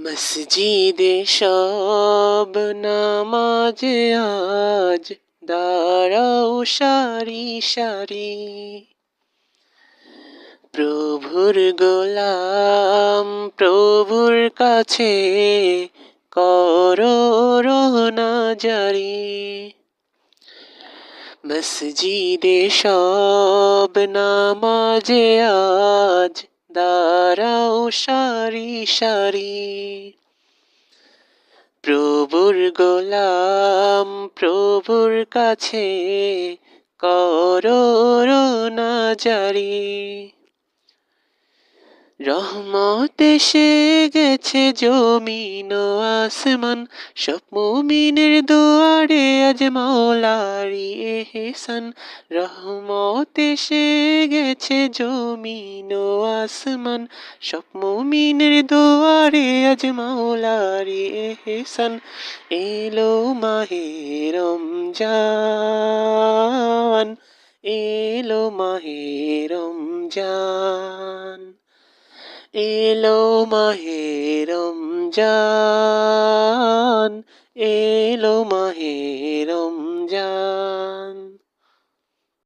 মসজিদে সব নামাজে আজ দাঁড়াও সারি সারি, প্রভুর গোলাম প্রভুর কাছে করো রোনা জারি। মসজিদে সব নামাজে আজ দাঁড়াও সারি সারি, প্রভুর গোলাম প্রভুর কাছে করো রোনা জারি। রহমত এসে গেছে জমিন ও আসমান, সব মুমিনের দুয়ারে আজ মাওলারি এহসান। রহমত এসে গেছে জমিন ও আসমান, সব মুমিনের দুয়ারে আজ মাওলারি এহসান। এলো মাহে রমজান, এলো মাহে রমজান, এলো মাহে রমজান, এলো মাহে